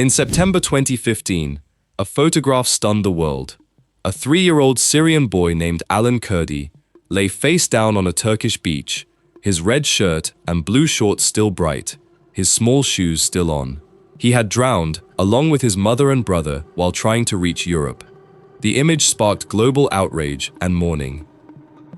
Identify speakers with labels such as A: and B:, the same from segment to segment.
A: In September 2015, a photograph stunned the world. A 3-year-old Syrian boy named Alan Kurdi lay face down on a Turkish beach, his red shirt and blue shorts still bright, his small shoes still on. He had drowned, along with his mother and brother, while trying to reach Europe. The image sparked global outrage and mourning.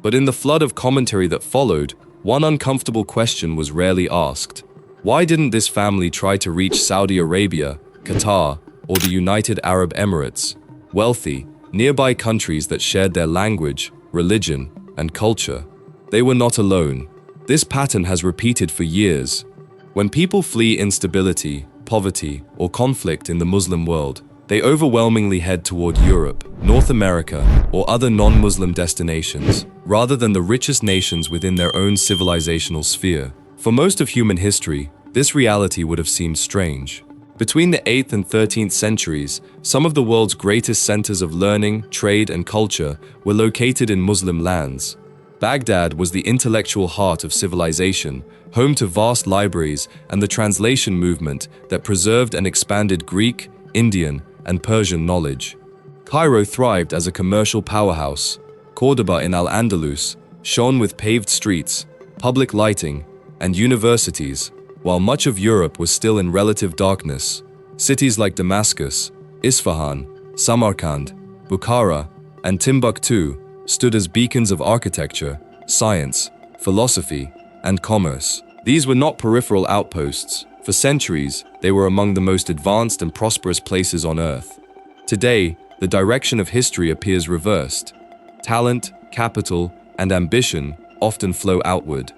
A: But in the flood of commentary that followed, one uncomfortable question was rarely asked. Why didn't this family try to reach Saudi Arabia, Qatar, or the United Arab Emirates, wealthy, nearby countries that shared their language, religion, and culture? They were not alone. This pattern has repeated for years. When people flee instability, poverty, or conflict in the Muslim world, they overwhelmingly head toward Europe, North America, or other non-Muslim destinations, rather than the richest nations within their own civilizational sphere. For most of human history, this reality would have seemed strange. Between the 8th and 13th centuries, some of the world's greatest centers of learning, trade, and culture were located in Muslim lands. Baghdad was the intellectual heart of civilization, home to vast libraries and the translation movement that preserved and expanded Greek, Indian, and Persian knowledge. Cairo thrived as a commercial powerhouse. Córdoba in Al-Andalus shone with paved streets, public lighting, and universities, while much of Europe was still in relative darkness. Cities like Damascus, Isfahan, Samarkand, Bukhara, and Timbuktu stood as beacons of architecture, science, philosophy, and commerce. These were not peripheral outposts. For centuries, they were among the most advanced and prosperous places on Earth. Today, the direction of history appears reversed. Talent, capital, and ambition often flow outward.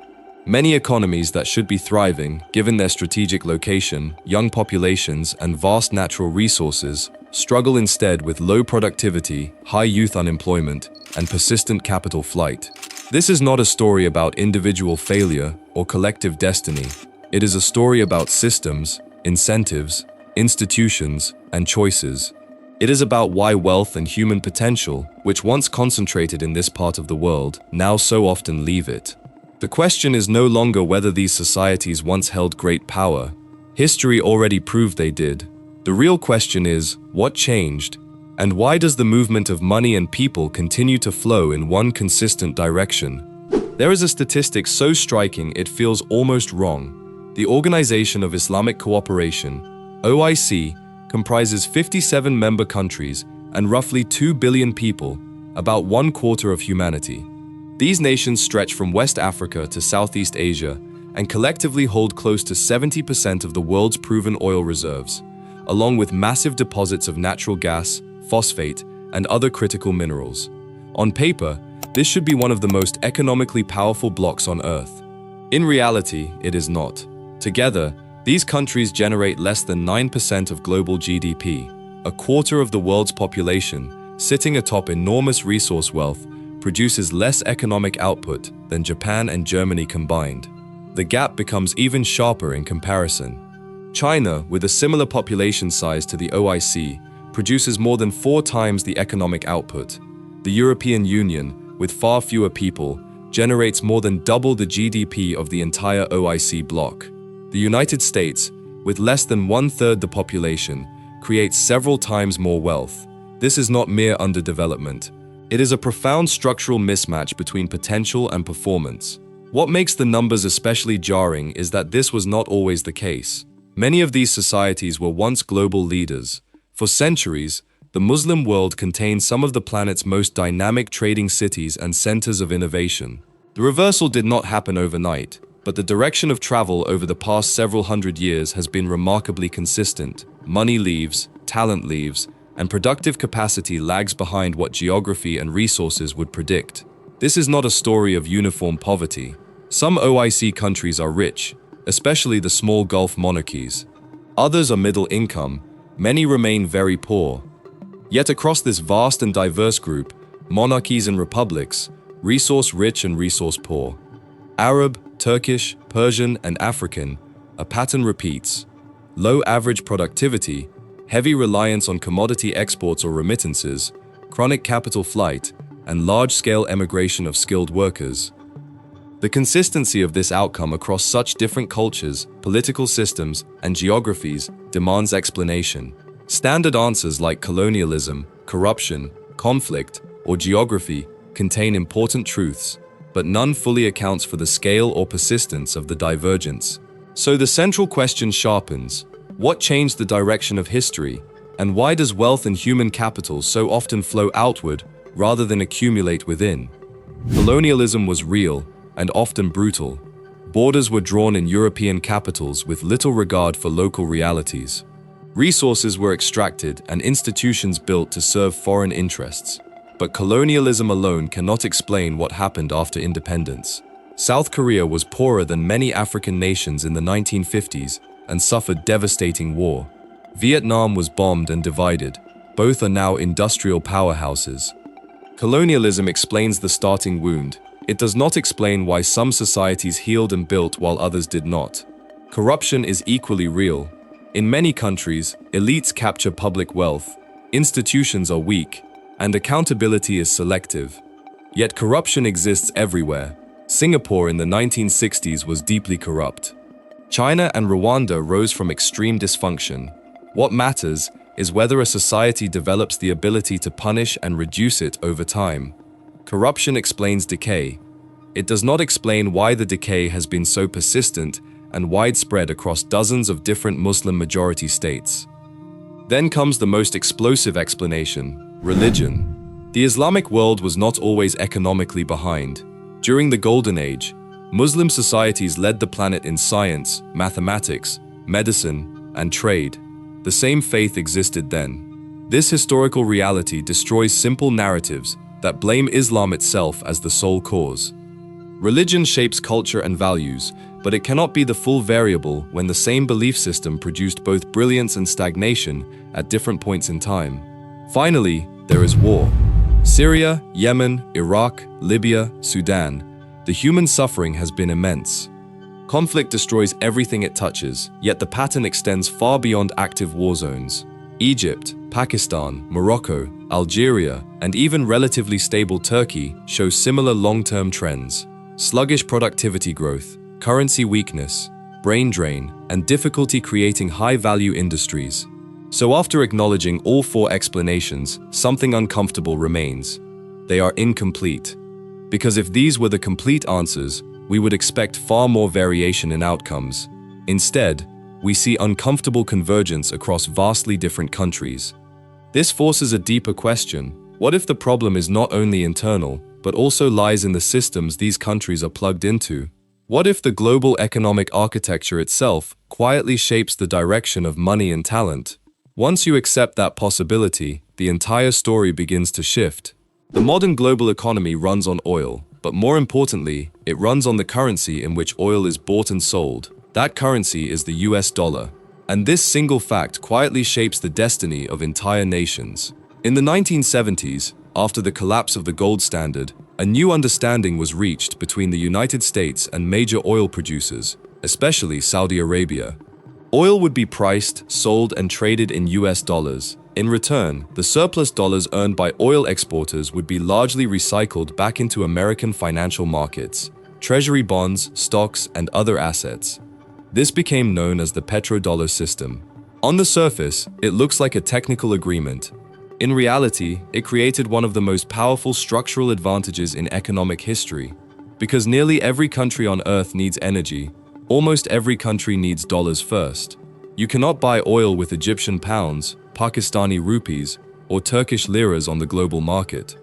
A: Many economies that should be thriving, given their strategic location, young populations, and vast natural resources, struggle instead with low productivity, high youth unemployment, and persistent capital flight. This is not a story about individual failure or collective destiny. It is a story about systems, incentives, institutions, and choices. It is about why wealth and human potential, which once concentrated in this part of the world, now so often leave it. The question is no longer whether these societies once held great power. History already proved they did. The real question is, what changed? And why does the movement of money and people continue to flow in one consistent direction? There is a statistic so striking it feels almost wrong. The Organization of Islamic Cooperation, OIC, comprises 57 member countries and roughly 2 billion people, about 1/4 of humanity. These nations stretch from West Africa to Southeast Asia and collectively hold close to 70% of the world's proven oil reserves, along with massive deposits of natural gas, phosphate, and other critical minerals. On paper, this should be one of the most economically powerful blocs on Earth. In reality, it is not. Together, these countries generate less than 9% of global GDP, a quarter of the world's population, sitting atop enormous resource wealth, produces less economic output than Japan and Germany combined. The gap becomes even sharper in comparison. China, with a similar population size to the OIC, produces more than 4 times the economic output. The European Union, with far fewer people, generates more than double the GDP of the entire OIC bloc. The United States, with less than 1/3 the population, creates several times more wealth. This is not mere underdevelopment. It is a profound structural mismatch between potential and performance. What makes the numbers especially jarring is that this was not always the case. Many of these societies were once global leaders. For centuries, the Muslim world contained some of the planet's most dynamic trading cities and centers of innovation. The reversal did not happen overnight, but the direction of travel over the past several hundred years has been remarkably consistent. Money leaves, talent leaves, and productive capacity lags behind what geography and resources would predict. This is not a story of uniform poverty. Some OIC countries are rich, especially the small Gulf monarchies. Others are middle income, many remain very poor. Yet across this vast and diverse group, monarchies and republics, resource-rich and resource-poor, Arab, Turkish, Persian, and African, a pattern repeats. Low average productivity, heavy reliance on commodity exports or remittances, chronic capital flight, and large-scale emigration of skilled workers. The consistency of this outcome across such different cultures, political systems, and geographies demands explanation. Standard answers like colonialism, corruption, conflict, or geography contain important truths, but none fully accounts for the scale or persistence of the divergence. So the central question sharpens: what changed the direction of history, and why does wealth and human capital so often flow outward rather than accumulate within? Colonialism was real and often brutal. Borders were drawn in European capitals with little regard for local realities. Resources were extracted and institutions built to serve foreign interests. But colonialism alone cannot explain what happened after independence. South Korea was poorer than many African nations in the 1950s and suffered devastating war. Vietnam was bombed and divided. Both are now industrial powerhouses. Colonialism explains the starting wound. It does not explain why some societies healed and built while others did not. Corruption is equally real. In many countries, elites capture public wealth, institutions are weak, and accountability is selective. Yet corruption exists everywhere. Singapore in the 1960s was deeply corrupt. China and Rwanda rose from extreme dysfunction. What matters is whether a society develops the ability to punish and reduce it over time. Corruption explains decay. It does not explain why the decay has been so persistent and widespread across dozens of different Muslim-majority states. Then comes the most explosive explanation: religion. The Islamic world was not always economically behind. During the Golden Age, Muslim societies led the planet in science, mathematics, medicine, and trade. The same faith existed then. This historical reality destroys simple narratives that blame Islam itself as the sole cause. Religion shapes culture and values, but it cannot be the full variable when the same belief system produced both brilliance and stagnation at different points in time. Finally, there is war. Syria, Yemen, Iraq, Libya, Sudan. The human suffering has been immense. Conflict destroys everything it touches, yet the pattern extends far beyond active war zones. Egypt, Pakistan, Morocco, Algeria, and even relatively stable Turkey show similar long-term trends. Sluggish productivity growth, currency weakness, brain drain, and difficulty creating high-value industries. So after acknowledging all four explanations, something uncomfortable remains. They are incomplete. Because if these were the complete answers, we would expect far more variation in outcomes. Instead, we see uncomfortable convergence across vastly different countries. This forces a deeper question: what if the problem is not only internal, but also lies in the systems these countries are plugged into? What if the global economic architecture itself quietly shapes the direction of money and talent? Once you accept that possibility, the entire story begins to shift. The modern global economy runs on oil, but more importantly, it runs on the currency in which oil is bought and sold. That currency is the US dollar. And this single fact quietly shapes the destiny of entire nations. In the 1970s, after the collapse of the gold standard, a new understanding was reached between the United States and major oil producers, especially Saudi Arabia. Oil would be priced, sold, and traded in US dollars. In return, the surplus dollars earned by oil exporters would be largely recycled back into American financial markets, treasury bonds, stocks, and other assets. This became known as the Petro-Dollar system. On the surface, it looks like a technical agreement. In reality, it created one of the most powerful structural advantages in economic history. Because nearly every country on Earth needs energy, almost every country needs dollars first. You cannot buy oil with Egyptian pounds, Pakistani rupees, or Turkish liras on the global market.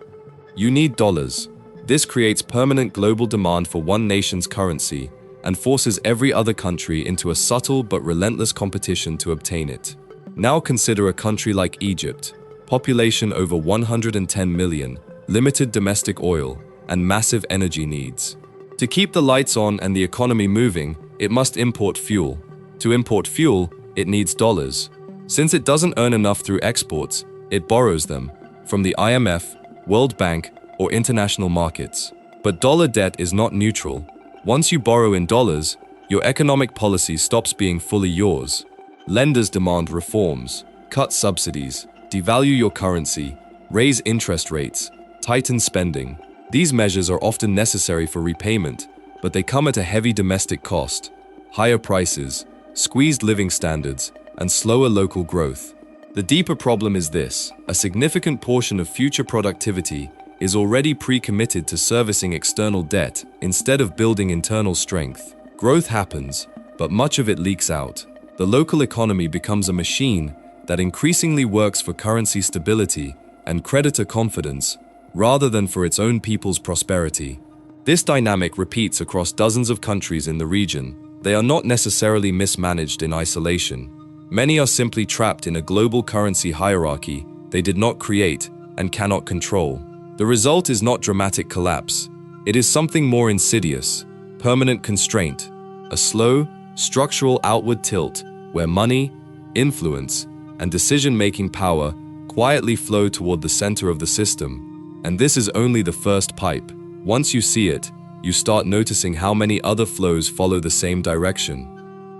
A: You need dollars. This creates permanent global demand for one nation's currency and forces every other country into a subtle but relentless competition to obtain it. Now consider a country like Egypt, population over 110 million, limited domestic oil, and massive energy needs. To keep the lights on and the economy moving, it must import fuel. To import fuel, it needs dollars. Since it doesn't earn enough through exports, it borrows them from the IMF, World Bank, or international markets. But dollar debt is not neutral. Once you borrow in dollars, your economic policy stops being fully yours. Lenders demand reforms, cut subsidies, devalue your currency, raise interest rates, tighten spending. These measures are often necessary for repayment, but they come at a heavy domestic cost, higher prices, squeezed living standards, and slower local growth. The deeper problem is this: a significant portion of future productivity is already pre-committed to servicing external debt instead of building internal strength. Growth happens, but much of it leaks out. The local economy becomes a machine that increasingly works for currency stability and creditor confidence rather than for its own people's prosperity. This dynamic repeats across dozens of countries in the region. They are not necessarily mismanaged in isolation. Many are simply trapped in a global currency hierarchy they did not create and cannot control. The result is not dramatic collapse. It is something more insidious: permanent constraint, a slow, structural outward tilt where money, influence, and decision-making power quietly flow toward the center of the system. And this is only the first pipe. Once you see it, you start noticing how many other flows follow the same direction.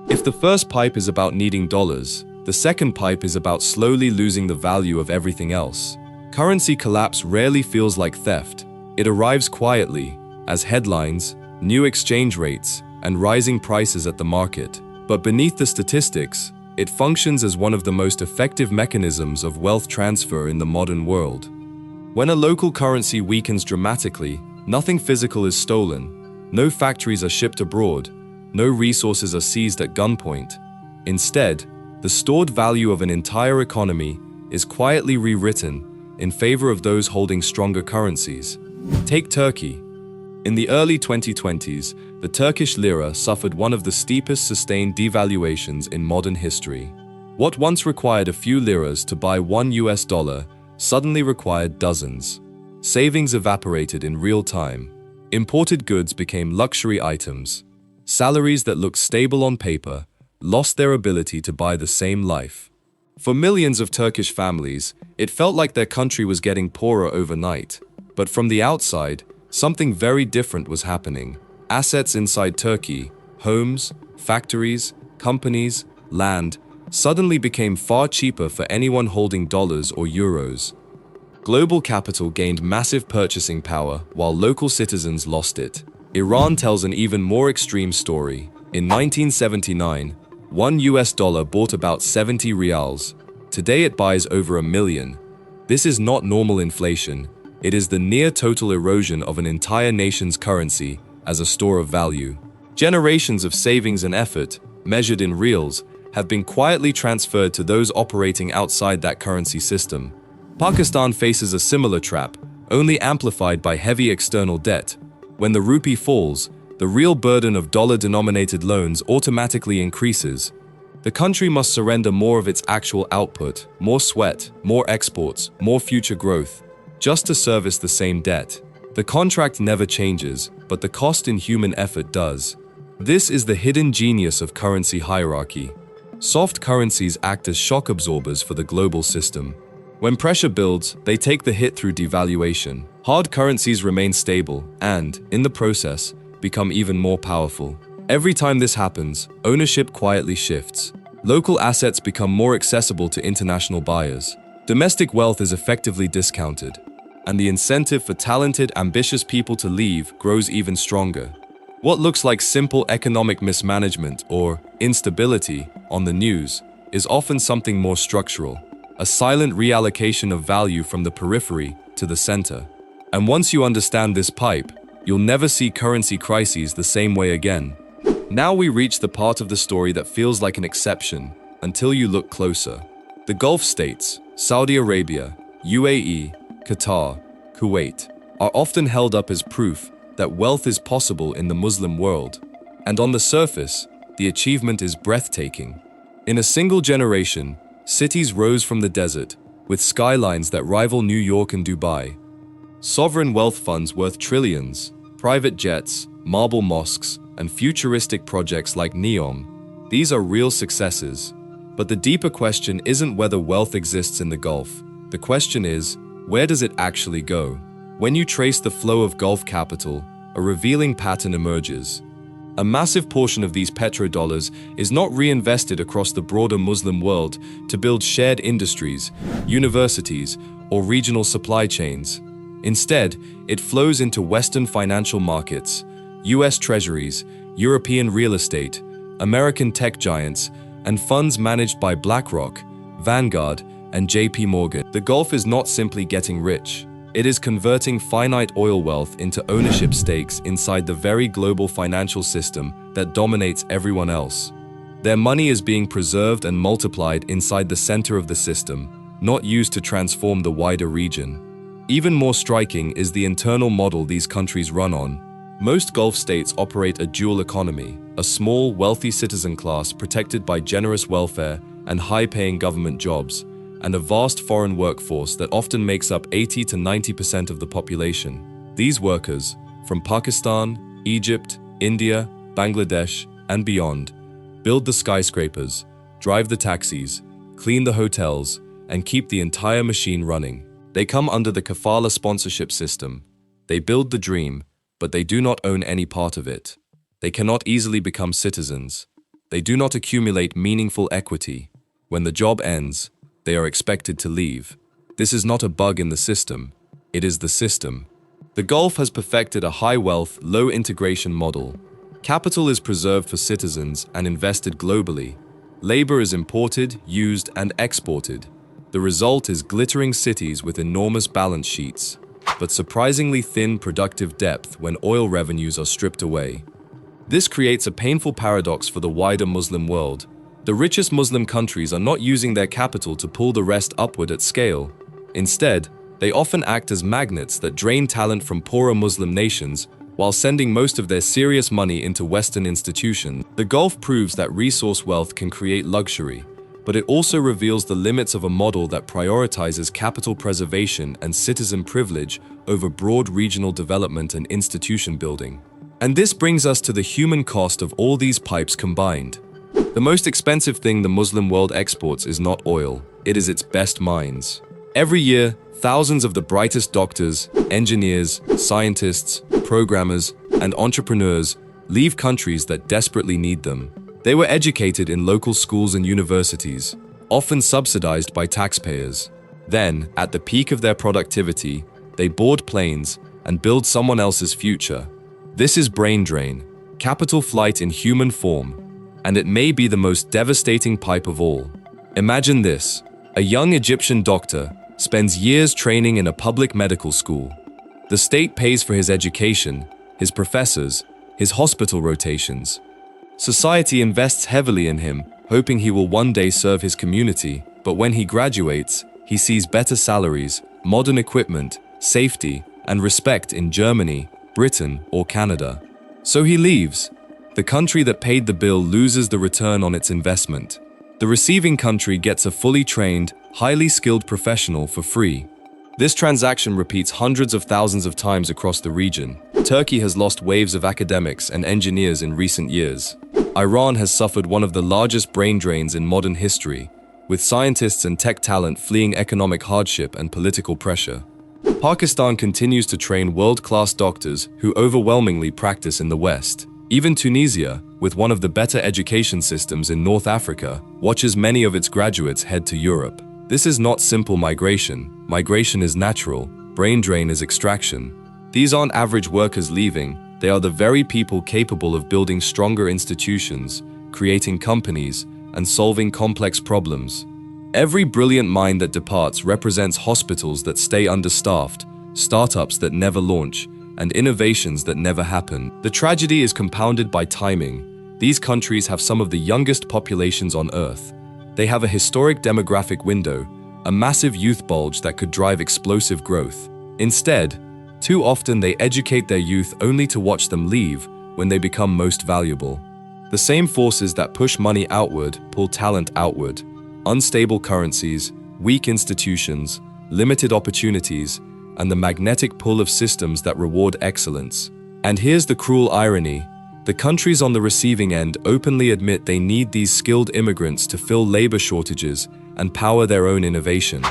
A: If the first pipe is about needing dollars, the second pipe is about slowly losing the value of everything else. Currency collapse rarely feels like theft. It arrives quietly, as headlines, new exchange rates, and rising prices at the market. But beneath the statistics, it functions as one of the most effective mechanisms of wealth transfer in the modern world. When a local currency weakens dramatically, nothing physical is stolen, no factories are shipped abroad, no resources are seized at gunpoint. Instead, the stored value of an entire economy is quietly rewritten in favor of those holding stronger currencies. Take Turkey. In the early 2020s, the Turkish lira suffered one of the steepest sustained devaluations in modern history. What once required a few liras to buy $1 suddenly required dozens. Savings evaporated in real time. Imported goods became luxury items. Salaries that looked stable on paper lost their ability to buy the same life. For millions of Turkish families, it felt like their country was getting poorer overnight. But from the outside, something very different was happening. Assets inside Turkey, homes, factories, companies, land, suddenly became far cheaper for anyone holding dollars or euros. Global capital gained massive purchasing power while local citizens lost it. Iran tells an even more extreme story. In 1979, $1 bought about 70 rials. Today it buys over 1 million. This is not normal inflation. It is the near total erosion of an entire nation's currency as a store of value. Generations of savings and effort, measured in reals, have been quietly transferred to those operating outside that currency system. Pakistan faces a similar trap, only amplified by heavy external debt. When the rupee falls, the real burden of dollar-denominated loans automatically increases. The country must surrender more of its actual output, more sweat, more exports, more future growth, just to service the same debt. The contract never changes, but the cost in human effort does. This is the hidden genius of currency hierarchy. Soft currencies act as shock absorbers for the global system. When pressure builds, they take the hit through devaluation. Hard currencies remain stable and, in the process, become even more powerful. Every time this happens, ownership quietly shifts. Local assets become more accessible to international buyers. Domestic wealth is effectively discounted, and the incentive for talented, ambitious people to leave grows even stronger. What looks like simple economic mismanagement or instability on the news is often something more structural, a silent reallocation of value from the periphery to the center. And once you understand this pipe, you'll never see currency crises the same way again. Now we reach the part of the story that feels like an exception until you look closer. The Gulf states, Saudi Arabia, UAE, Qatar, Kuwait, are often held up as proof that wealth is possible in the Muslim world. And on the surface, the achievement is breathtaking. In a single generation, cities rose from the desert, with skylines that rival New York and Dubai. Sovereign wealth funds worth trillions, private jets, marble mosques, and futuristic projects like NEOM. These are real successes. But the deeper question isn't whether wealth exists in the Gulf. The question is, where does it actually go? When you trace the flow of Gulf capital, a revealing pattern emerges. A massive portion of these petrodollars is not reinvested across the broader Muslim world to build shared industries, universities, or regional supply chains. Instead, it flows into Western financial markets, US Treasuries, European real estate, American tech giants, and funds managed by BlackRock, Vanguard, and JP Morgan. The Gulf is not simply getting rich. It is converting finite oil wealth into ownership stakes inside the very global financial system that dominates everyone else. Their money is being preserved and multiplied inside the center of the system, not used to transform the wider region. Even more striking is the internal model these countries run on. Most Gulf states operate a dual economy, a small, wealthy citizen class protected by generous welfare and high-paying government jobs, and a vast foreign workforce that often makes up 80 to 90% of the population. These workers, from Pakistan, Egypt, India, Bangladesh, and beyond, build the skyscrapers, drive the taxis, clean the hotels, and keep the entire machine running. They come under the kafala sponsorship system. They build the dream, but they do not own any part of it. They cannot easily become citizens. They do not accumulate meaningful equity. When the job ends, they are expected to leave. This is not a bug in the system. It is the system. The Gulf has perfected a high-wealth, low-integration model. Capital is preserved for citizens and invested globally. Labor is imported, used, and exported. The result is glittering cities with enormous balance sheets, but surprisingly thin productive depth when oil revenues are stripped away. This creates a painful paradox for the wider Muslim world. The richest Muslim countries are not using their capital to pull the rest upward at scale. Instead, they often act as magnets that drain talent from poorer Muslim nations while sending most of their serious money into Western institutions. The Gulf proves that resource wealth can create luxury, but it also reveals the limits of a model that prioritizes capital preservation and citizen privilege over broad regional development and institution building. And this brings us to the human cost of all these pipes combined. The most expensive thing the Muslim world exports is not oil, it is its best minds. Every year, thousands of the brightest doctors, engineers, scientists, programmers, and entrepreneurs leave countries that desperately need them. They were educated in local schools and universities, often subsidized by taxpayers. Then, at the peak of their productivity, they board planes and build someone else's future. This is brain drain, capital flight in human form, and it may be the most devastating pipe of all. Imagine this: a young Egyptian doctor spends years training in a public medical school. The state pays for his education, his professors, his hospital rotations. Society invests heavily in him, hoping he will one day serve his community, but when he graduates, he sees better salaries, modern equipment, safety, and respect in Germany, Britain, or Canada. So he leaves. The country that paid the bill loses the return on its investment. The receiving country gets a fully trained, highly skilled professional for free. This transaction repeats hundreds of thousands of times across the region. Turkey has lost waves of academics and engineers in recent years. Iran has suffered one of the largest brain drains in modern history, with scientists and tech talent fleeing economic hardship and political pressure. Pakistan continues to train world-class doctors who overwhelmingly practice in the West. Even Tunisia, with one of the better education systems in North Africa, watches many of its graduates head to Europe. This is not simple migration. Migration is natural. Brain drain is extraction. These aren't average workers leaving. They are the very people capable of building stronger institutions, creating companies, and solving complex problems. Every brilliant mind that departs represents hospitals that stay understaffed, startups that never launch, and innovations that never happen. The tragedy is compounded by timing. These countries have some of the youngest populations on Earth. They have a historic demographic window, a massive youth bulge that could drive explosive growth. Instead, too often they educate their youth only to watch them leave when they become most valuable. The same forces that push money outward pull talent outward. Unstable currencies, weak institutions, limited opportunities, and the magnetic pull of systems that reward excellence. And here's the cruel irony. The countries on the receiving end openly admit they need these skilled immigrants to fill labor shortages and power their own innovation.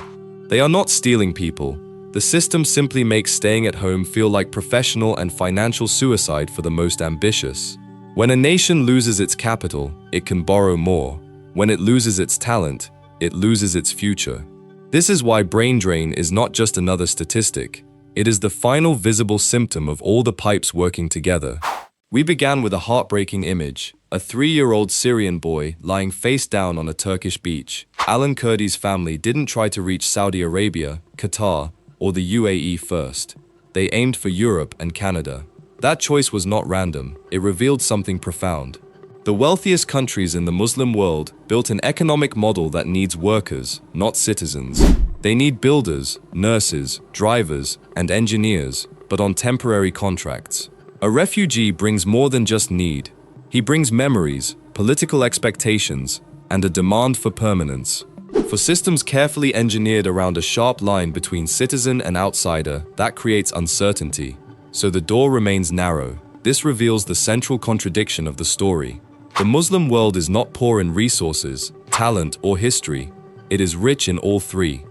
A: They are not stealing people. The system simply makes staying at home feel like professional and financial suicide for the most ambitious. When a nation loses its capital, it can borrow more. When it loses its talent, it loses its future. This is why brain drain is not just another statistic. It is the final visible symptom of all the pipes working together. We began with a heartbreaking image, a 3-year-old Syrian boy lying face down on a Turkish beach. Alan Kurdi's family didn't try to reach Saudi Arabia, Qatar, or the UAE first. They aimed for Europe and Canada. That choice was not random, it revealed something profound. The wealthiest countries in the Muslim world built an economic model that needs workers, not citizens. They need builders, nurses, drivers, and engineers, but on temporary contracts. A refugee brings more than just need. He brings memories, political expectations, and a demand for permanence. For systems carefully engineered around a sharp line between citizen and outsider, that creates uncertainty. So the door remains narrow. This reveals the central contradiction of the story. The Muslim world is not poor in resources, talent, or history. It is rich in all three.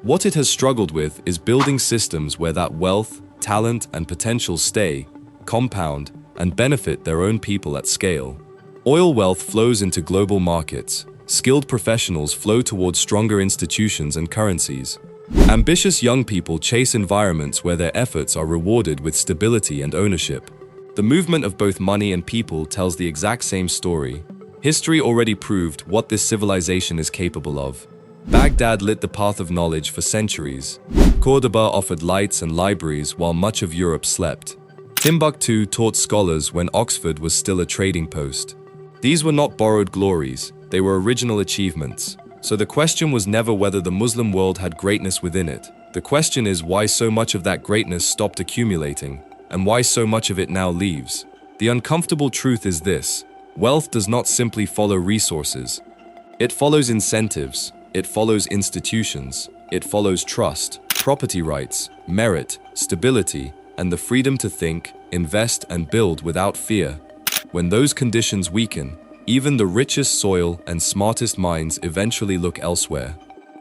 A: What it has struggled with is building systems where that wealth, talent, and potential stay, compound, and benefit their own people at scale. Oil wealth flows into global markets. Skilled professionals flow towards stronger institutions and currencies. Ambitious young people chase environments where their efforts are rewarded with stability and ownership. The movement of both money and people tells the exact same story. History already proved what this civilization is capable of. Baghdad lit the path of knowledge for centuries. Cordoba offered lights and libraries while much of Europe slept. Timbuktu taught scholars when Oxford was still a trading post. These were not borrowed glories, they were original achievements. So the question was never whether the Muslim world had greatness within it. The question is why so much of that greatness stopped accumulating, and why so much of it now leaves. The uncomfortable truth is this: wealth does not simply follow resources. It follows incentives, it follows institutions, it follows trust, property rights, merit, stability, and the freedom to think, invest, and build without fear. When those conditions weaken, even the richest soil and smartest minds eventually look elsewhere.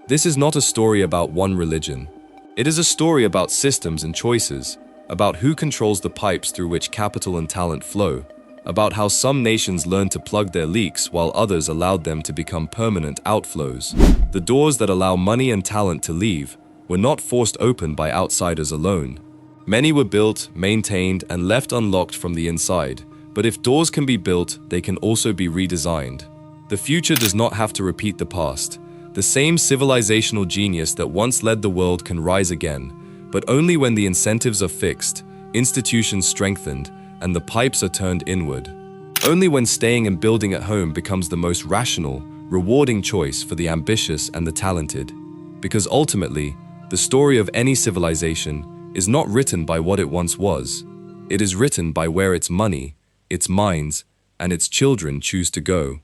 A: This is not a story about one religion. It is a story about systems and choices, about who controls the pipes through which capital and talent flow, about how some nations learned to plug their leaks while others allowed them to become permanent outflows. The doors that allow money and talent to leave were not forced open by outsiders alone. Many were built, maintained, and left unlocked from the inside. But if doors can be built, they can also be redesigned. The future does not have to repeat the past. The same civilizational genius that once led the world can rise again, but only when the incentives are fixed, institutions strengthened, and the pipes are turned inward. Only when staying and building at home becomes the most rational, rewarding choice for the ambitious and the talented. Because ultimately, the story of any civilization is not written by what it once was. It is written by where its money, its minds, and its children choose to go.